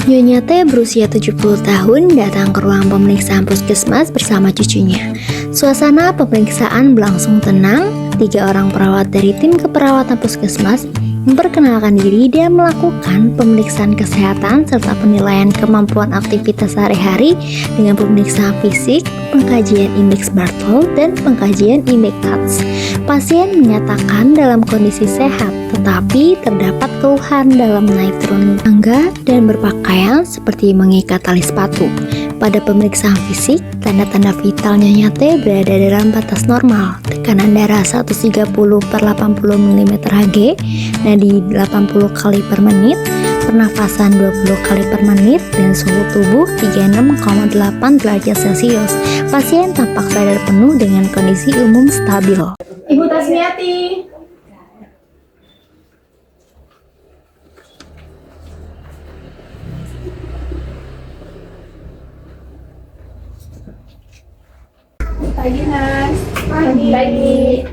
Nyonya T berusia 70 tahun datang ke ruang pemeriksaan puskesmas bersama cucunya. Suasana pemeriksaan berlangsung tenang. 3 orang perawat dari tim keperawatan puskesmas memperkenalkan diri dan melakukan pemeriksaan kesehatan serta penilaian kemampuan aktivitas sehari-hari dengan pemeriksaan fisik, pengkajian indeks Bartol, dan pengkajian indeks CATS. Pasien menyatakan dalam kondisi sehat, tetapi terdapat keluhan dalam naik turun tangga dan berpakaian seperti mengikat tali sepatu. Pada pemeriksaan fisik, tanda-tanda vital Nyonya T berada dalam batas normal. Tekanan darah 130/80 mm/Hg, nadi 80 kali per menit, pernafasan 20 kali per menit, dan suhu tubuh 36,8 derajat Celcius. Pasien tampak sadar penuh dengan kondisi umum stabil. Ibu Tasmiati. Pagi, Mas. Pagi.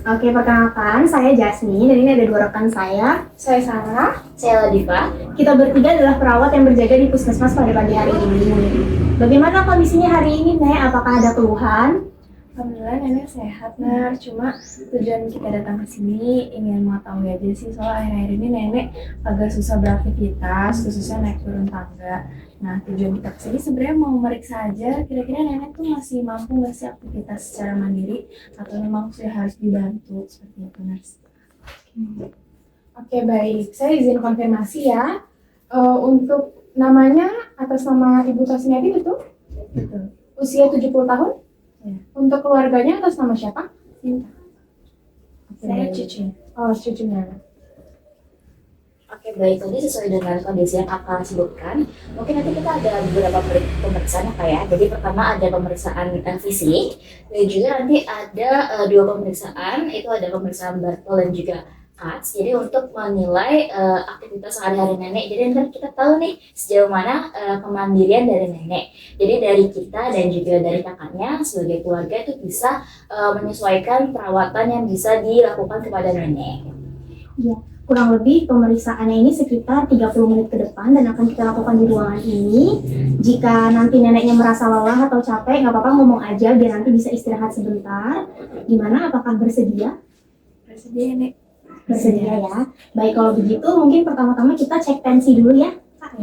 Oke, perkenalkan, saya Jasmine dan ini ada 2 rekan saya. Saya Sarah. Saya Ladifa. Kita bertiga adalah perawat yang berjaga di puskesmas pada pagi hari ini. Bagaimana kondisinya hari ini, Nek? Apakah ada keluhan? Alhamdulillah nenek sehat, Nar. Cuma tujuan kita datang ke sini ingin mengetahui aja sih soal akhir-akhir ini nenek agak susah beraktivitas, khususnya naik turun tangga. Nah, tujuan kita ke sini sebenarnya mau meriksa aja kira-kira nenek tuh masih mampu nggak sih aktivitas secara mandiri atau memang sudah harus dibantu seperti itu, Nars. Oke, baik. Saya izin konfirmasi ya. Untuk namanya atas nama Ibu Tasmiati betul? Betul. Usia 70 tahun? Ya. Untuk keluarganya atas nama siapa? Cinta. Saya cucunya. Oh, cucunya. Oke, baik. Tadi sesuai dengan kondisi yang Kakak sebutkan, mungkin nanti kita ada beberapa pemeriksaan Kak ya. Jadi pertama ada pemeriksaan fisik, dan juga nanti ada 2 pemeriksaan, itu ada pemeriksaan Bartol dan juga CATS. Jadi untuk menilai aktivitas sehari-hari nenek. Jadi nanti kita tahu nih sejauh mana kemandirian dari nenek. Jadi dari kita dan juga dari kakaknya sebagai keluarga itu bisa menyesuaikan perawatan yang bisa dilakukan kepada nenek. Ya, kurang lebih pemeriksaannya ini sekitar 30 menit ke depan dan akan kita lakukan di ruangan ini. Jika nanti neneknya merasa lelah atau capek, nggak apa-apa ngomong aja biar nanti bisa istirahat sebentar. Gimana? Apakah bersedia? Bersedia, Nek. Bersedia ya. Baik, kalau begitu mungkin pertama-tama kita cek tensi dulu ya. Kak,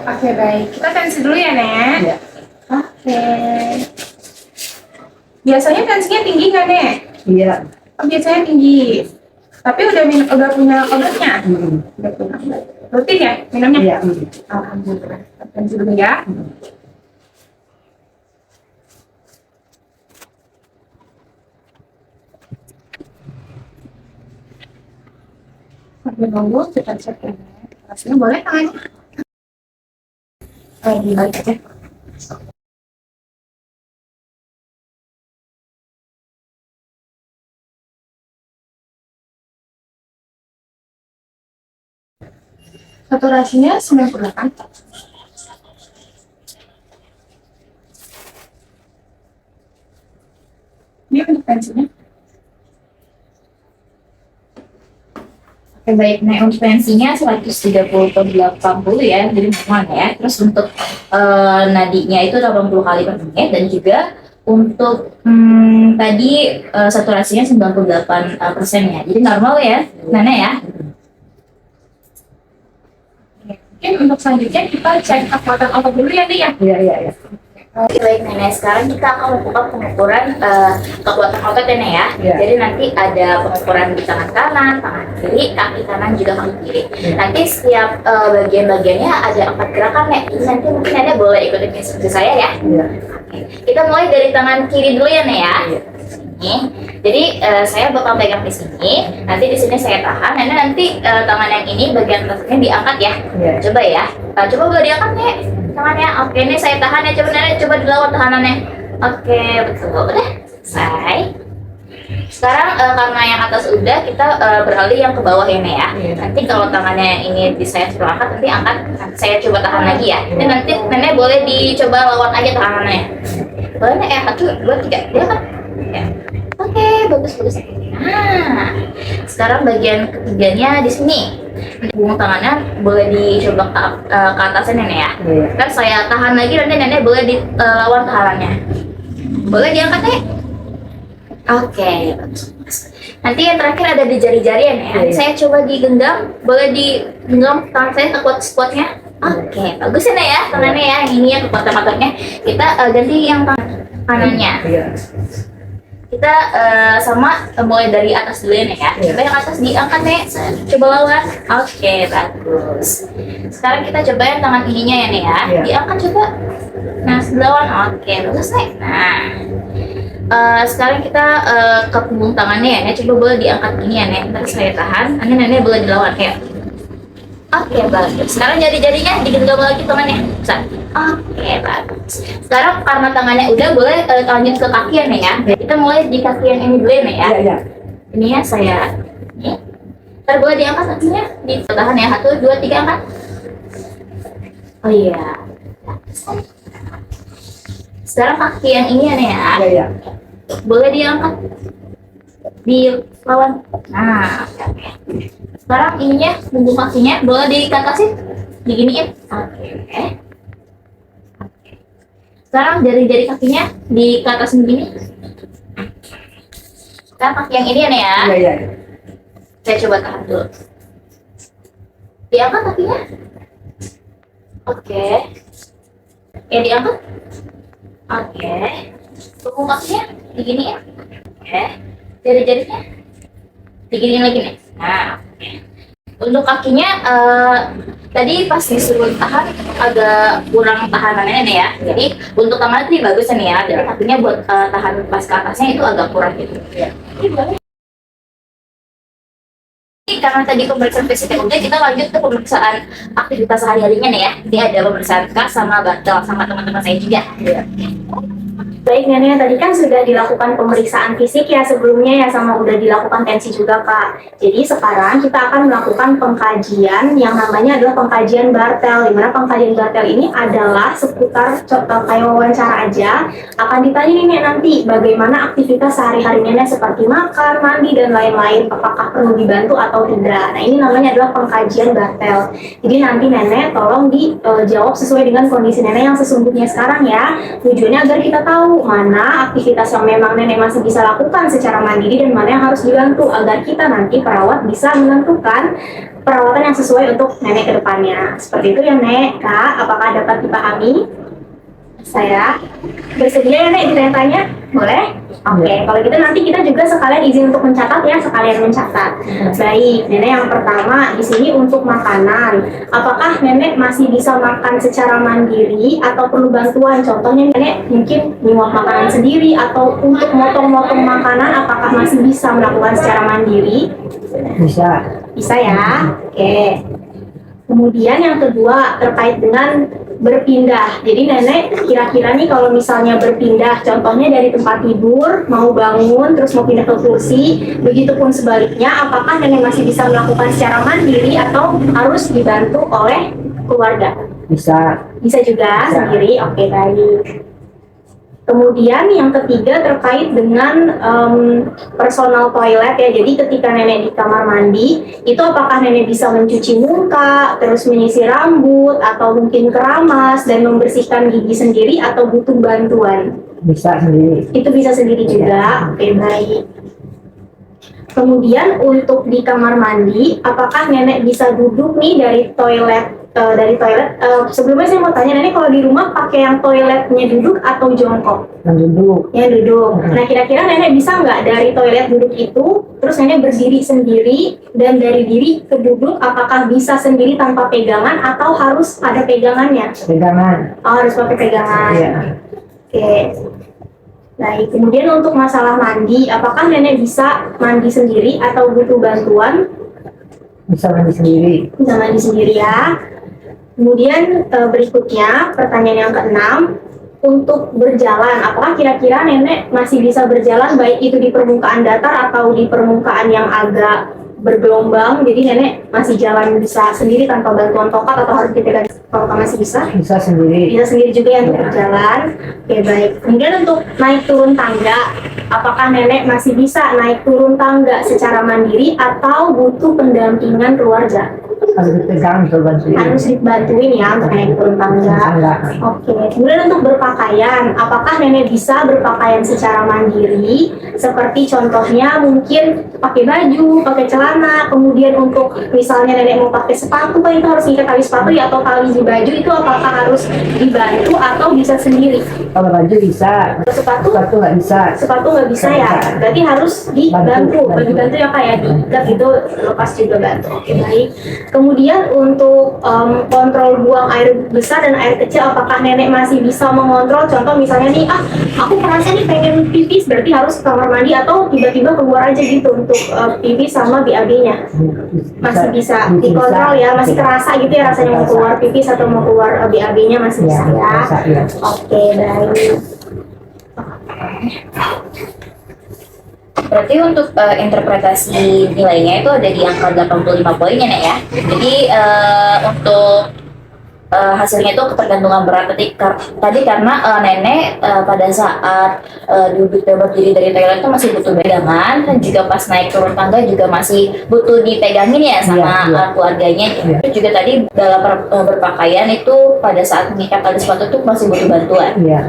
Oke, baik. Kita tensi dulu ya, Nek. Iya. Oke. Biasanya tensinya tinggi nggak, Nek? Iya. Oh, biasanya tinggi. Tapi udah punya obatnya? Udah punya obat. Rutin ya minumnya? Iya. Alhamdulillah. Kita tensi dulu ya. Sambil nunggu kita cek ya. Rasanya boleh tangannya? Dibalik aja. Saturasinya 98. Ini untuk tensinya. Oke, baik. Nah, untuk tensinya 130/80 ya, jadi normal ya. Terus untuk nadinya itu 80 kali per menit, dan juga untuk tadi saturasinya 98% ya. Jadi normal ya, Nenek ya. Mungkin untuk selanjutnya kita cek kekuatan otot dulu ya, Nih ya. Iya. Oke, baik Nenek, sekarang kita akan melakukan pengukuran kekuatan otot Nenek ya. Iya. Jadi nanti ada pengukuran di tangan kanan, tangan kiri, kaki kanan juga kaki kiri. Nanti setiap bagian-bagiannya ada 4 gerakan Nek. Jadi nanti mungkin Nenek boleh ikutin instruksi saya ya. Iya. Oke. Kita mulai dari tangan kiri dulu ya Nek ya. Iya. Ini. Jadi saya bakal pegang di sini. Nanti di sini saya tahan. Nanti tangan yang ini bagian atasnya diangkat ya. Coba ya. Coba boleh diangkat nih tangannya. Oke, ini saya tahan ya. Coba nenek coba dilawan tahanannya. Oke, betul. Udah selesai. Sekarang karena yang atas udah, kita beralih yang ke bawah ini ya. Nanti kalau tangannya yang ini saya suruh angkat, nanti angkat, saya coba tahan lagi ya. Dan nanti nenek boleh dicoba lawan aja tahanannya. Boleh nek, 1, 2, 3, dia kan? Ya. Oke, bagus. Nah, sekarang bagian ketiganya di sini. Punggung tangannya boleh dicoba ke atasnya nenek ya. Kan saya tahan lagi, nanti nenek boleh dilawan tahanannya. Boleh diangkat nek? Oke, nanti yang terakhir ada di jari-jari ya, Nek. Saya coba digenggam, boleh digenggam tangan saya sekuat-sekuatnya. Oke, bagus ya Nek ya, tangannya ya, ini ya kekuatan-kekuatannya. Kita ganti yang tangan kanannya. Kita sama mulai dari atas dulu ya Nek ya. Coba yang atas diangkat Nek, coba lawan. Oke, bagus. Sekarang kita coba yang tangan ininya ya Nek ya, diangkat coba. Nah, lawan. Oke, bagus Nek. Nah. Sekarang kita ke punggung tangannya ya, Nek. Coba boleh diangkat gini ya, Nek. Ntar saya tahan, nanti Nenek boleh dilawan ya. Oke, bagus. Sekarang jari-jarinya digenggam lagi tangannya. Oke, bagus. Sekarang karena tangannya udah, boleh lanjut ke kaki ya, Nek ya. Kita mulai di kaki yang ini dulu ya, Nek ya. Ini ya, saya ini. Ntar boleh diangkat kakinya, ditahan ya. 1, 2, 3, angkat. Oh iya. Sekarang kaki yang ini ya, Nek ya. Boleh diangkat, dilawan. Nah, oke. Sekarang ininya, punggung kakinya boleh dikatasin, diginiin. Oke. Sekarang jari-jari kakinya dikatasin begini. Sekarang kaki yang ini ya, Nek ya. Saya coba tahan dulu. Diangkat kakinya. Oke. Ya diangkat. Oke. Punggung kakinya diginiin. Oke. Jari-jarinya diginiin lagi nih. Nah, oke. Untuk kakinya tadi pas disuruh tahan agak kurang tahanannya nih ya. Jadi untuk tangan tadi bagus nih ya. Tapi kakinya buat tahan pas ke atasnya itu agak kurang gitu. Karena tadi pemeriksaan fisiknya udah, kita lanjut ke pemeriksaan aktivitas sehari-harinya nih ya. Ini ada pemeriksaan kas sama batal sama teman-teman saya juga. Baik Nenek, tadi kan sudah dilakukan pemeriksaan fisik ya sebelumnya ya, sama udah dilakukan tensi juga Kak. Jadi sekarang kita akan melakukan pengkajian yang namanya adalah pengkajian Bartel. Dimana pengkajian Bartel ini adalah seputar kayak wawancara aja. Akan ditanya nih Nek nanti bagaimana aktivitas sehari-hari Nenek seperti makan, mandi, dan lain-lain. Apakah perlu dibantu atau tidak. Nah ini namanya adalah pengkajian Bartel. Jadi nanti Nenek tolong dijawab sesuai dengan kondisi Nenek yang sesungguhnya sekarang ya. Tujuannya agar kita tahu mana aktivitas yang memang Nenek masih bisa lakukan secara mandiri dan mana yang harus dibantu agar kita nanti perawat bisa menentukan perawatan yang sesuai untuk Nenek ke depannya. Seperti itu ya Nek. Kak, apakah dapat dipahami? Saya bersedia ya Nek ditanya-tanya? Boleh? Oke, kalau gitu nanti kita juga sekalian izin untuk mencatat ya, sekalian mencatat. Baik, Nenek yang pertama di sini untuk makanan. Apakah Nenek masih bisa makan secara mandiri atau perlu bantuan? Contohnya Nenek mungkin nyuap makanan sendiri atau untuk motong-motong makanan, apakah masih bisa melakukan secara mandiri? Bisa. Bisa ya? Oke. Kemudian yang kedua terkait dengan berpindah. Jadi Nenek kira-kira nih kalau misalnya berpindah, contohnya dari tempat tidur mau bangun terus mau pindah ke kursi, begitupun sebaliknya, apakah Nenek masih bisa melakukan secara mandiri atau harus dibantu oleh keluarga? Bisa. Bisa juga sendiri. Oke, baik. Kemudian yang ketiga terkait dengan personal toilet ya. Jadi ketika Nenek di kamar mandi, itu apakah Nenek bisa mencuci muka, terus menyisir rambut, atau mungkin keramas dan membersihkan gigi sendiri, atau butuh bantuan? Bisa sendiri. Itu bisa sendiri juga. Oke, baik. Kemudian untuk di kamar mandi, apakah Nenek bisa duduk nih dari toilet? Sebelumnya saya mau tanya, Nenek kalau di rumah pakai yang toiletnya duduk atau jongkok? Yang duduk. Yang duduk. Nah kira-kira Nenek bisa nggak dari toilet duduk itu, terus Nenek berdiri sendiri, dan dari diri ke duduk, apakah bisa sendiri tanpa pegangan atau harus ada pegangannya? Pegangan. Oh, harus pakai pegangan. Iya. Oke. Baik, kemudian untuk masalah mandi, apakah nenek bisa mandi sendiri atau butuh bantuan? Bisa mandi sendiri. Bisa mandi sendiri ya. Kemudian berikutnya, pertanyaan yang keenam, untuk berjalan, apakah kira-kira nenek masih bisa berjalan baik itu di permukaan datar atau di permukaan yang agak bergelombang, jadi nenek masih jalan bisa sendiri tanpa bantuan tongkat atau harus dipegang tongkat, masih bisa? Bisa sendiri. Bisa sendiri juga ya untuk berjalan. Oke, baik. Kemudian untuk naik turun tangga, apakah nenek masih bisa naik turun tangga secara mandiri atau butuh pendampingan keluarga? Harus dipegang atau bantuin. Harus dibantuin ya untuk naik turun tangga. Oke, kemudian untuk berpakaian, apakah nenek bisa berpakaian secara mandiri? Seperti contohnya mungkin pakai baju, pakai celana, kemudian untuk misalnya nenek mau pakai sepatu, kan itu harus ngikat tali sepatu ya, atau tali di baju itu apakah harus dibantu atau bisa sendiri? Kalau baju bisa, Sepatu? sepatu nggak bisa. Sepatu nggak bisa ya, berarti harus dibantu, baju-bantu ya kayak diikat itu lepas juga bantu. Oke, baik. Kemudian untuk kontrol buang air besar dan air kecil, apakah nenek masih bisa mengontrol? Contoh misalnya nih, aku merasa nih pengen pipis, berarti harus ke kamar mandi atau tiba-tiba keluar aja gitu untuk pipis sama BAB-nya. Masih bisa dikontrol ya, masih kerasa gitu ya rasanya mau keluar pipis atau mau keluar BAB-nya masih bisa ya. Oke, baik. Berarti untuk interpretasi nilainya itu ada di angka 85 poin ya, Nek ya. Jadi untuk hasilnya itu ketergantungan berat tadi karena nenek pada saat duduk dan berdiri dari toilet itu masih butuh pegangan, dan juga pas naik turun tangga juga masih butuh dipegangin ya sama keluarganya. Itu juga tadi dalam berpakaian itu pada saat mengikat tali sepatu itu masih butuh bantuan. Iya.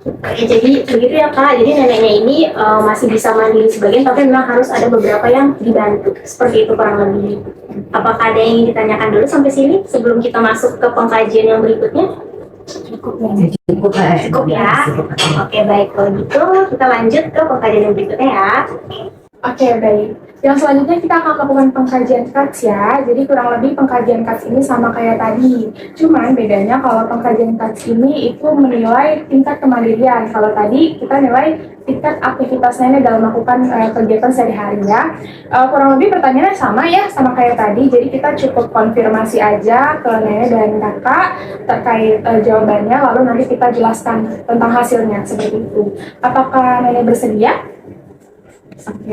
Oke, jadi begitu ya Kak, jadi neneknya ini masih bisa mandiri sebagian, tapi memang harus ada beberapa yang dibantu. Seperti itu kurang lebih. Apakah ada yang ingin ditanyakan dulu sampai sini sebelum kita masuk ke pengkajian yang berikutnya? Cukup ya. Oke, baik, kalau gitu kita lanjut ke pengkajian yang berikutnya ya. Oke, baik. Yang selanjutnya kita akan melakukan pengkajian CATS ya. Jadi kurang lebih pengkajian CATS ini sama kayak tadi. Cuman bedanya kalau pengkajian CATS ini itu menilai tingkat kemandirian. Kalau tadi kita nilai tingkat aktivitas nenek dalam melakukan kegiatan sehari-hari ya. Kurang lebih pertanyaannya sama ya, sama kayak tadi. Jadi kita cukup konfirmasi aja ke nenek dan kakak terkait jawabannya. Lalu nanti kita jelaskan tentang hasilnya seperti itu. Apakah nenek bersedia? Oke.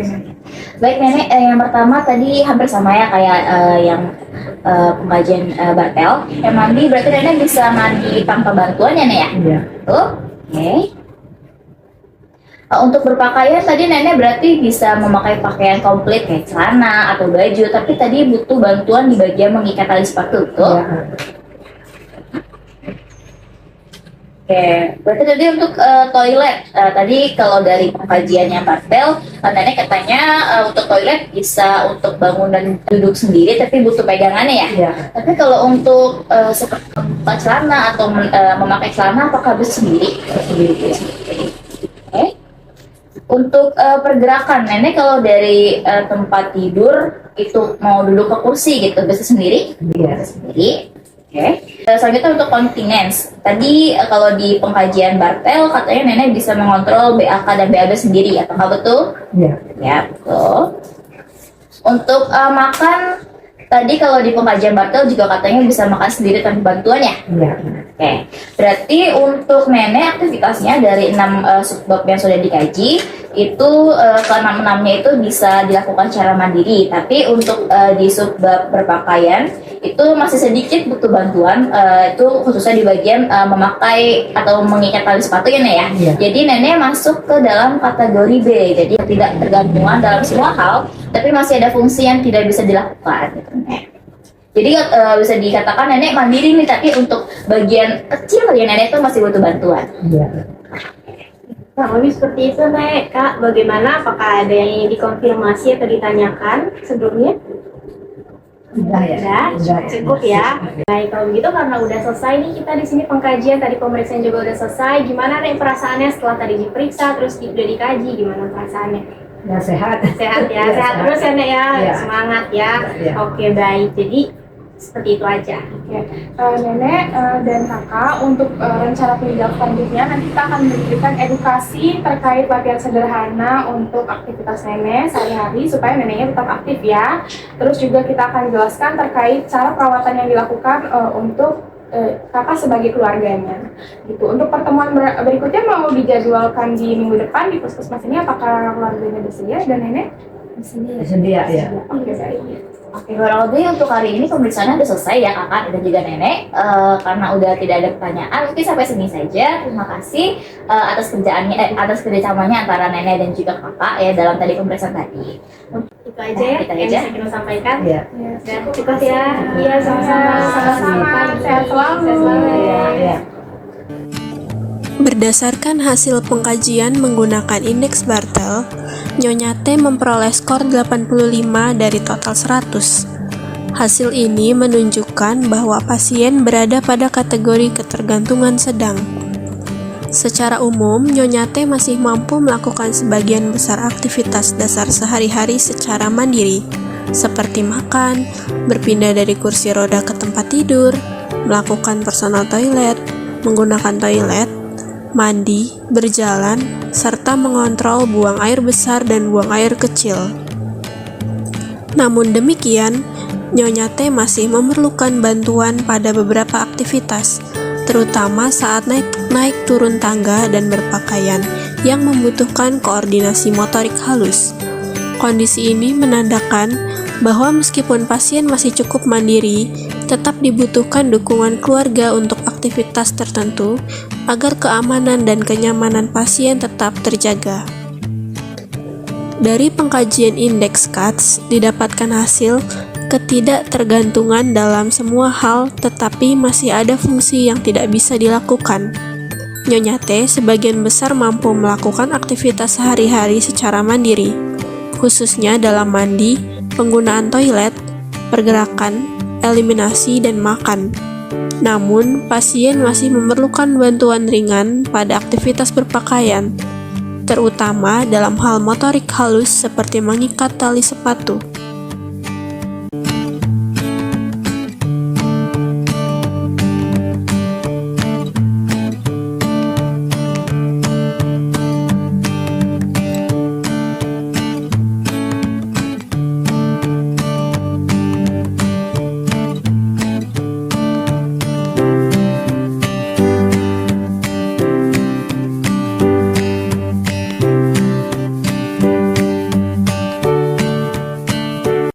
Baik Nenek, yang pertama tadi hampir sama ya kayak yang pembagian Bartel. Yang mandi berarti Nenek bisa mandi tanpa bantuan ya Nek ya? Iya. Oke. Untuk berpakaian tadi Nenek berarti bisa memakai pakaian komplit kayak celana atau baju, tapi tadi butuh bantuan di bagian mengikat tali sepatu tuh. Iya. Oke, berarti tadi untuk toilet, tadi kalau dari pengkajiannya Bartel, Nenek katanya untuk toilet bisa untuk bangun dan duduk sendiri, tapi butuh pegangannya ya. Iya. Tapi kalau untuk seperti membuka celana atau memakai celana, apakah bisa sendiri? Oke. Untuk pergerakan, Nenek kalau dari tempat tidur itu mau duduk ke kursi gitu, bisa sendiri? Iya. Bisa sendiri. Oke. Selanjutnya untuk continence. Tadi kalau di pengkajian Bartel katanya Nenek bisa mengontrol BAK dan BAB sendiri, apakah betul? Iya. Ya, betul. Untuk makan, tadi kalau di pengkajian Bartel juga katanya bisa makan sendiri tanpa bantuan ya? Iya. Oke, berarti untuk Nenek aktivitasnya dari 6 subbab yang sudah dikaji itu ke-6-6-nya itu bisa dilakukan secara mandiri, tapi untuk di subbab berpakaian itu masih sedikit butuh bantuan, itu khususnya di bagian memakai atau mengikat tali sepatu ya Nek ya. Iya. Jadi Nenek masuk ke dalam kategori B, jadi tidak tergantungan dalam semua hal, tapi masih ada fungsi yang tidak bisa dilakukan gitu, Nek. Jadi bisa dikatakan Nenek mandiri nih, tapi untuk bagian kecil ya Nenek itu masih butuh bantuan. Iya. Nah, lebih seperti itu Nek. Kak, bagaimana? Apakah ada yang ingin dikonfirmasi atau ditanyakan sebelumnya? Udah ya. Udah, cukup ya. Baik, kalau begitu karena udah selesai nih kita di sini pengkajian, tadi pemeriksaan juga udah selesai. Gimana Nek perasaannya setelah tadi diperiksa terus udah dikaji? Gimana perasaannya? Ya sehat. Sehat ya, Iya, sehat terus ya Nek ya. Iya. Semangat ya. Iya. Oke, baik. Jadi Seperti itu aja. Nenek dan kakak untuk rencana penindak selanjutnya nanti kita akan memberikan edukasi terkait latihan sederhana untuk aktivitas nenek sehari-hari supaya neneknya tetap aktif ya. Terus juga kita akan jelaskan terkait cara perawatan yang dilakukan untuk kakak sebagai keluarganya gitu. Untuk pertemuan berikutnya mau dijadwalkan di minggu depan di puskesmas ini, apakah keluarganya bersedia dan nenek bersedia? Sedia ya. Oke, baik. Oke, kurang lebih untuk hari ini pemeriksaannya sudah selesai ya kakak dan juga nenek. Karena udah tidak ada pertanyaan, mungkin sampai sini saja. Terima kasih atas kerjasamanya antara nenek dan juga kakak ya dalam tadi pemeriksaan tadi. Itu aja ya Itu yang aja. bisa kita sampaikan. Iya. Dan cukup ya. Iya, sama-sama. Sehat selalu. Iya. Berdasarkan hasil pengkajian menggunakan indeks Bartel, Nyonya T memperoleh skor 85 dari total 100. Hasil ini menunjukkan bahwa pasien berada pada kategori ketergantungan sedang. Secara umum, Nyonya T masih mampu melakukan sebagian besar aktivitas dasar sehari-hari secara mandiri, seperti makan, berpindah dari kursi roda ke tempat tidur, melakukan personal toilet, menggunakan toilet, mandi, berjalan, serta mengontrol buang air besar dan buang air kecil. Namun demikian, Nyonya T masih memerlukan bantuan pada beberapa aktivitas, terutama saat naik turun tangga dan berpakaian yang membutuhkan koordinasi motorik halus. Kondisi ini menandakan bahwa meskipun pasien masih cukup mandiri, tetap dibutuhkan dukungan keluarga untuk aktivitas tertentu agar keamanan dan kenyamanan pasien tetap terjaga. Dari pengkajian indeks CATS didapatkan hasil ketidaktergantungan dalam semua hal, tetapi masih ada fungsi yang tidak bisa dilakukan. Nyonya T sebagian besar mampu melakukan aktivitas sehari-hari secara mandiri, khususnya dalam mandi, penggunaan toilet, pergerakan, eliminasi, dan makan. Namun, pasien masih memerlukan bantuan ringan pada aktivitas berpakaian, terutama dalam hal motorik halus seperti mengikat tali sepatu.